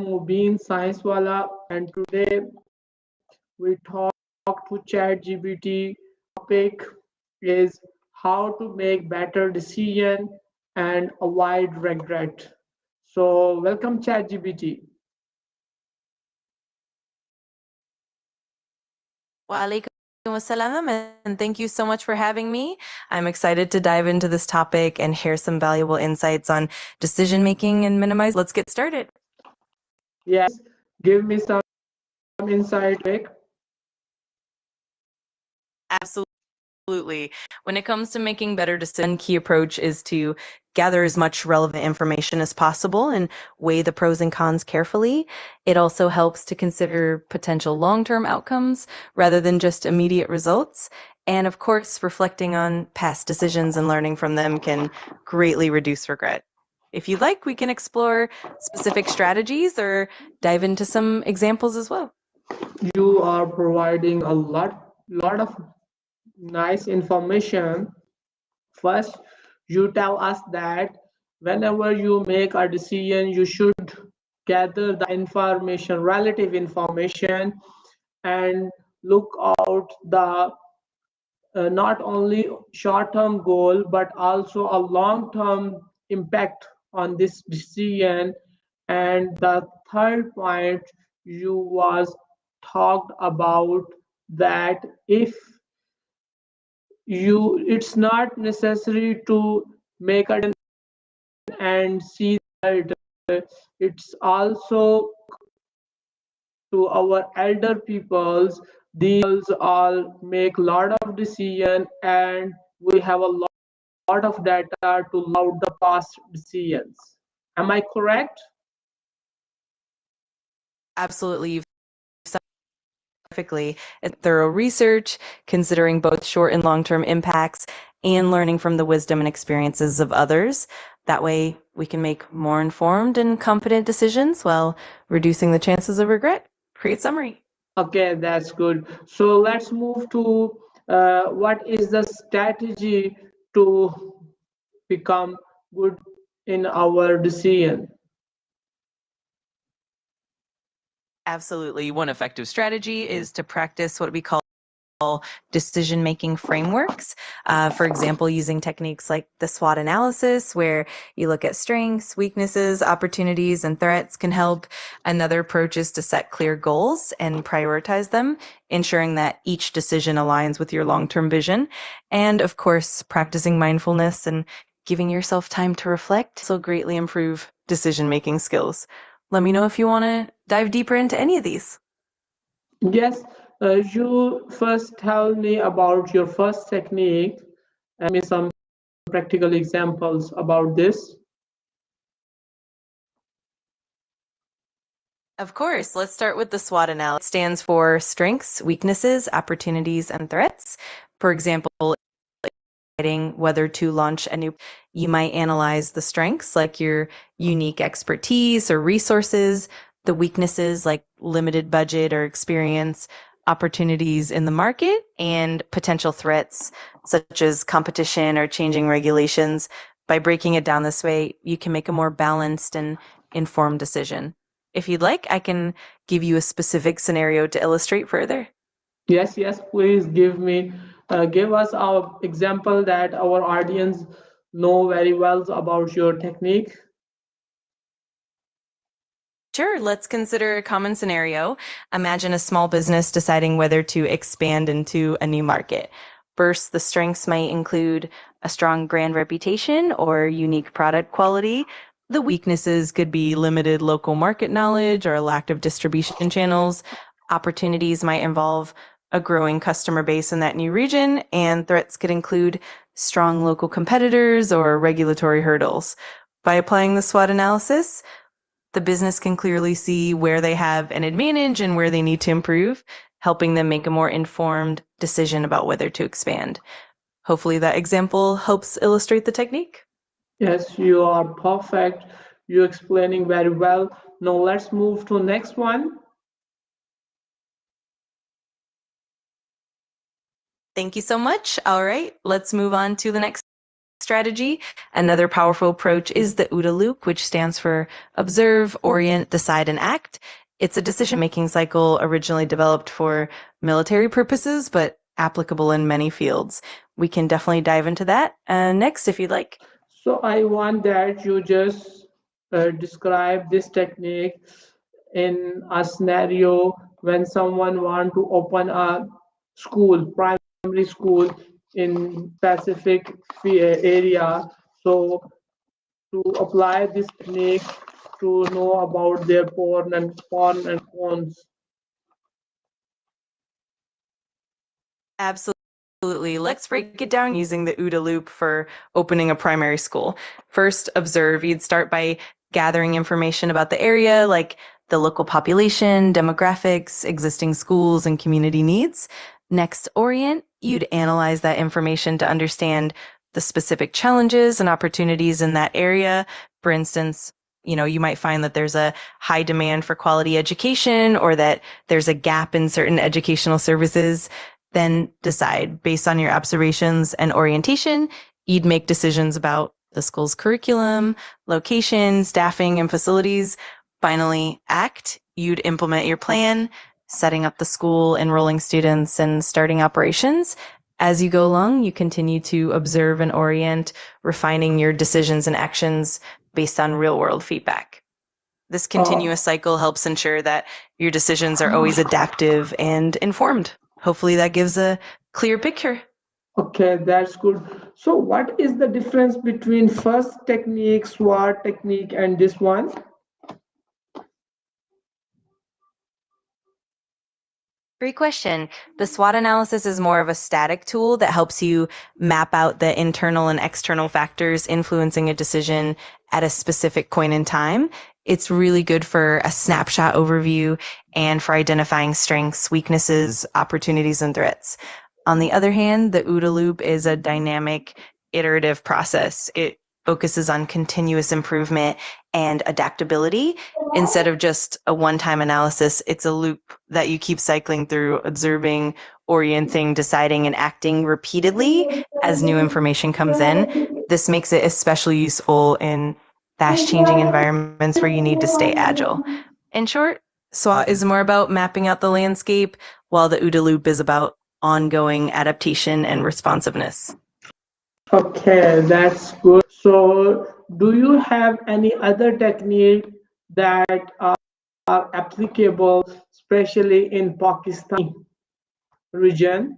Mubin Science Wala, and today we talk to Chatgpt. Topic is how to make better decision and avoid regret. So welcome Chatgpt. Walaikum assalam, and thank you so much for having me. I'm excited to dive into this topic and share some valuable insights on decision making and minimize. Let's get started. Yes, give me some insight. Absolutely. When it comes to making better decisions, one key approach is to gather as much relevant information as possible and weigh the pros and cons carefully. It also helps to consider potential long-term outcomes rather than just immediate results. And of course, reflecting on past decisions and learning from them can greatly reduce regret. If you'd like, we can explore specific strategies or dive into some examples as well. You are providing a lot of nice information. First, you tell us that whenever you make a decision, you should gather the information, relative information, and look out the not only short-term goal but also a long-term impact on this decision. And the third point you was talked about that if it's not necessary to make a and see that it's also to our elder peoples. These all make lot of decision and we have a lot of data to load the past decisions. Am I correct? Absolutely. You've perfectly. Thorough research, considering both short and long-term impacts, and learning from the wisdom and experiences of others. That way, we can make more informed and confident decisions while reducing the chances of regret. Great summary. Okay, that's good. So let's move to what is the strategy to become good in our decision. Absolutely. One effective strategy is to practice what we call decision-making frameworks. For example, using techniques like the SWOT analysis, where you look at strengths, weaknesses, opportunities, and threats can help. Another approach is to set clear goals and prioritize them, ensuring that each decision aligns with your long-term vision. And of course, practicing mindfulness and giving yourself time to reflect will greatly improve decision-making skills. Let me know if you want to dive deeper into any of these. Yes, you first tell me about your first technique and me some practical examples about this. Of course, let's start with the SWOT analysis. It stands for strengths, weaknesses, opportunities, and threats. For example, deciding whether to launch a new, you might analyze the strengths like your unique expertise or resources, the weaknesses like limited budget or experience, opportunities in the market, and potential threats such as competition or changing regulations. By breaking it down this way, you can make a more balanced and informed decision. If you'd like, I can give you a specific scenario to illustrate further. Yes, yes, please give us our example that our audience know very well about your technique. Sure, let's consider a common scenario. Imagine a small business deciding whether to expand into a new market. First, the strengths might include a strong brand reputation or unique product quality. The weaknesses could be limited local market knowledge or a lack of distribution channels. Opportunities might involve a growing customer base in that new region, and threats could include strong local competitors or regulatory hurdles. By applying the SWOT analysis, the business can clearly see where they have an advantage and where they need to improve, helping them make a more informed decision about whether to expand. Hopefully that example helps illustrate the technique. Yes, you are perfect. You're explaining very well. Now let's move to next one. Thank you so much. All right, let's move on to the next strategy. Another powerful approach is the OODA loop, which stands for observe, orient, decide, and act. It's a decision-making cycle originally developed for military purposes, but applicable in many fields. We can definitely dive into that next if you'd like. So I want that you just describe this technique in a scenario when someone want to open a school, primary school in specific area. So to apply this technique to know about their porn and cons. Absolutely. Let's break it down using the OODA loop for opening a primary school. First, observe. You'd start by gathering information about the area, like the local population, demographics, existing schools, and community needs. Next, orient. You'd analyze that information to understand the specific challenges and opportunities in that area. For instance, you might find that there's a high demand for quality education or that there's a gap in certain educational services. Then decide based on your observations and orientation, you'd make decisions about the school's curriculum, location, staffing, and facilities. Finally, act. You'd implement your plan, setting up the school, enrolling students, and starting operations. As you go along, you continue to observe and orient, refining your decisions and actions based on real world feedback. This continuous cycle helps ensure that your decisions are always adaptive and informed. Hopefully that gives a clear picture. Okay, that's good. So what is the difference between first technique, SWOT technique, and this one? Great question. The SWOT analysis is more of a static tool that helps you map out the internal and external factors influencing a decision at a specific point in time. It's really good for a snapshot overview and for identifying strengths, weaknesses, opportunities, and threats. On the other hand, the OODA loop is a dynamic, iterative process. It focuses on continuous improvement and adaptability. Instead of just a one-time analysis, it's a loop that you keep cycling through, observing, orienting, deciding, and acting repeatedly as new information comes in. This makes it especially useful in fast-changing environments where you need to stay agile. In short, SWOT is more about mapping out the landscape, while the OODA loop is about ongoing adaptation and responsiveness. Okay, that's good. So, do you have any other technique that are applicable, especially in Pakistan region?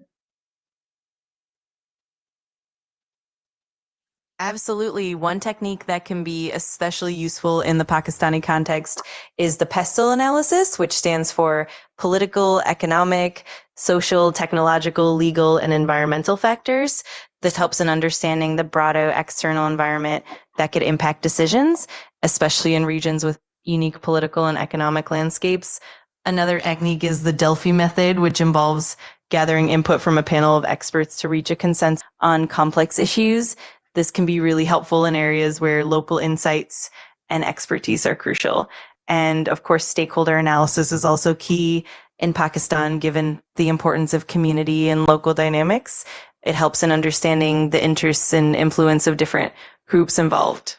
Absolutely. One technique that can be especially useful in the Pakistani context is the pestle analysis, which stands for political, economic, social, technological, legal, and environmental factors. This helps in understanding the broader external environment that could impact decisions, especially in regions with unique political and economic landscapes. Another technique is the Delphi method, which involves gathering input from a panel of experts to reach a consensus on complex issues. This can be really helpful in areas where local insights and expertise are crucial. And of course, stakeholder analysis is also key in Pakistan, given the importance of community and local dynamics. It helps in understanding the interests and influence of different groups involved.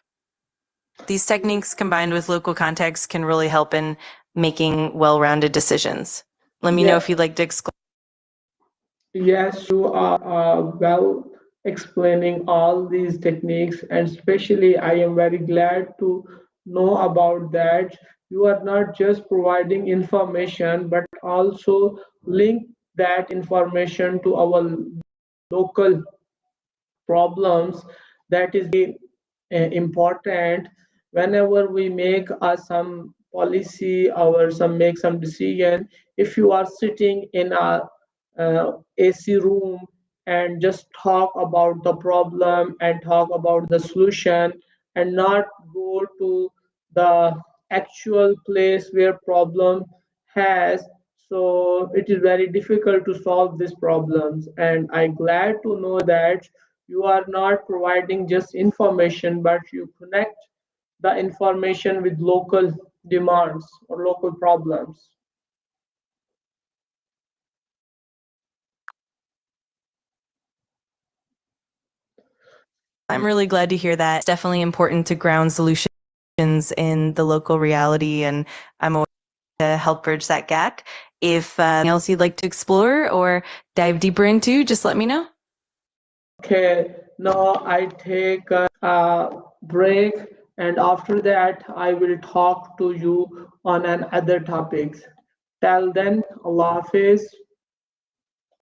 These techniques combined with local context can really help in making well-rounded decisions. Let me know if you'd like to explain. Yes, you are well explaining all these techniques, and especially I am very glad to know about that. You are not just providing information, but also link that information to our local problems. That is very important whenever we make some policy or some decision. If you are sitting in a AC room and just talk about the problem and talk about the solution and not go to the actual place where problem has, so it is very difficult to solve these problems. And I'm glad to know that you are not providing just information, but you connect the information with local demands or local problems. I'm really glad to hear that. It's definitely important to ground solutions in the local reality, and I'm always to help bridge that gap. If anything else you'd like to explore or dive deeper into, just let me know. Okay, now I take a break, and after that, I will talk to you on another topics. Till then, Allah Hafiz.